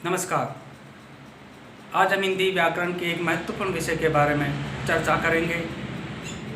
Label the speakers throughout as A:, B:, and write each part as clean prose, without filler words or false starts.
A: नमस्कार। आज हम हिंदी व्याकरण के एक महत्वपूर्ण विषय के बारे में चर्चा करेंगे।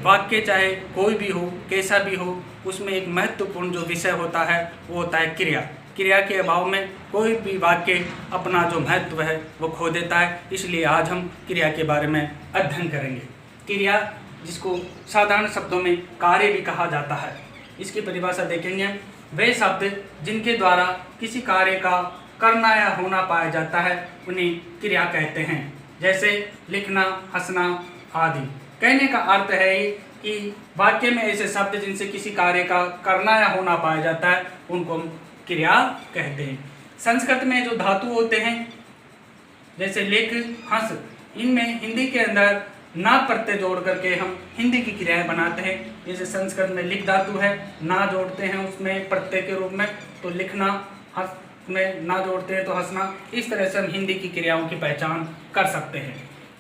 A: वाक्य चाहे कोई भी हो, कैसा भी हो, उसमें एक महत्वपूर्ण जो विषय होता है वो होता है क्रिया। क्रिया के अभाव में कोई भी वाक्य अपना जो महत्व है वो खो देता है। इसलिए आज हम क्रिया के बारे में अध्ययन करेंगे। क्रिया, जिसको साधारण शब्दों में कार्य भी कहा जाता है, इसकी परिभाषा देखेंगे। वे शब्द जिनके द्वारा किसी कार्य का करना या होना पाया जाता है उन्हें क्रिया कहते हैं, जैसे लिखना, हंसना आदि। कहने का अर्थ है कि वाक्य में ऐसे शब्द जिनसे किसी कार्य का करना या होना पाया जाता है उनको हम क्रिया कहते हैं। संस्कृत में जो धातु होते हैं जैसे लिख, हंस, इनमें हिंदी के अंदर ना प्रत्यय जोड़ करके हम हिंदी की क्रियाएं बनाते हैं। जैसे संस्कृत में लिख धातु है, ना जोड़ते हैं उसमें प्रत्यय के रूप में, तो लिखना, हंस में ना जोड़ते हैं तो हंसना। इस तरह से हम हिंदी की क्रियाओं की पहचान कर सकते हैं।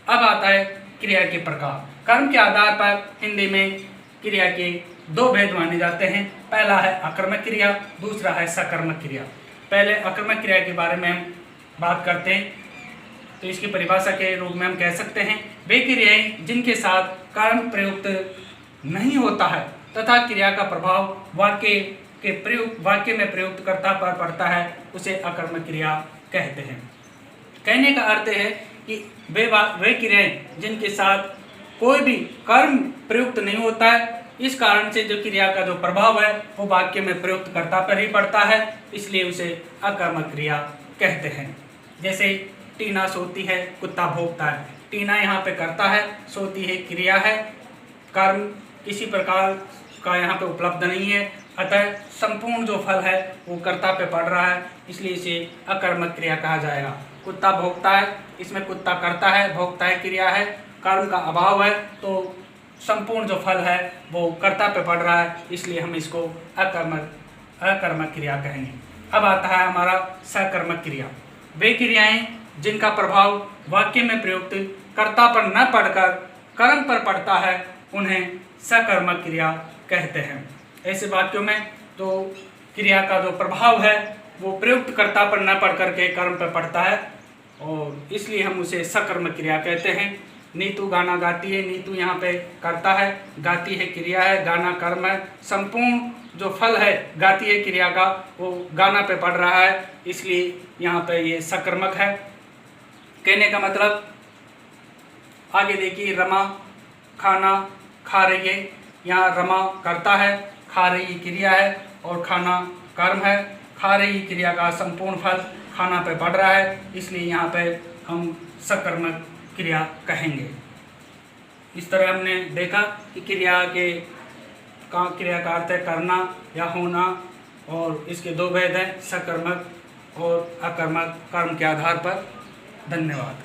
A: अब आता है क्रिया के प्रकार। कर्म के आधार पर हिंदी में क्रिया के दो भेद माने जाते हैं। पहला है अकर्मक क्रिया, दूसरा है सकर्मक क्रिया। पहले अकर्मक क्रिया के बारे में हम बात करते हैं, तो इसकी परिभाषा के रूप में हम कह सकते हैं वे क्रियाएं जिनके साथ कर्म प्रयुक्त नहीं होता है तथा क्रिया का प्रभाव वाक्य में प्रयुक्त कर्ता पर पड़ता है, उसे अकर्मक क्रिया कहते हैं। कहने का अर्थ है कि वे क्रियाएं जिनके साथ कोई भी कर्म प्रयुक्त नहीं होता है, इस कारण से जो क्रिया का जो प्रभाव है वो वाक्य में प्रयुक्त कर्ता पर ही पड़ता है, इसलिए उसे अकर्मक क्रिया कहते हैं। जैसे टीना सोती है, कुत्ता भौंकता है। टीना यहाँ पे कर्ता है, सोती है क्रिया है, कर्म किसी प्रकार का यहाँ पे उपलब्ध नहीं है, अतः संपूर्ण जो फल है वो कर्ता पे पड़ रहा है, इसलिए इसे अकर्मक क्रिया कहा जाएगा। कुत्ता भौंकता है, इसमें कुत्ता कर्ता है, भौंकता है क्रिया है, कर्म का अभाव है, तो संपूर्ण जो फल है वो कर्ता पे पड़ रहा है, इसलिए हम इसको अकर्मक क्रिया कहेंगे। अब आता है हमारा सकर्मक क्रिया। वे क्रियाएं जिनका प्रभाव वाक्य में प्रयुक्त कर्ता पर न पड़कर कर्म पर पड़ता है उन्हें सकर्मक क्रिया कहते हैं। ऐसे वाक्यों में तो क्रिया का जो प्रभाव है वो प्रयुक्त कर्ता पर न पड़ करके कर्म पर पड़ता है और इसलिए हम उसे सकर्मक क्रिया कहते हैं। नीतू गाना गाती है, नीतू यहाँ पे कर्ता है, गाती है क्रिया है, गाना कर्म है, संपूर्ण जो फल है गाती है क्रिया का वो गाना पे पड़ रहा है, इसलिए यहाँ पे ये सकर्मक है। कहने का मतलब आगे देखिए, रमा खाना खा रही है, यहाँ रमा करता है, खा रही क्रिया है और खाना कर्म है। खा रही क्रिया का संपूर्ण फल खाना पे पड़ रहा है, इसलिए यहाँ पे हम सकर्मक क्रिया कहेंगे। इस तरह हमने देखा कि क्रिया का अर्थ है करना या होना, और इसके दो भेद हैं, सकर्मक और अकर्मक, कर्म के आधार पर। धन्यवाद।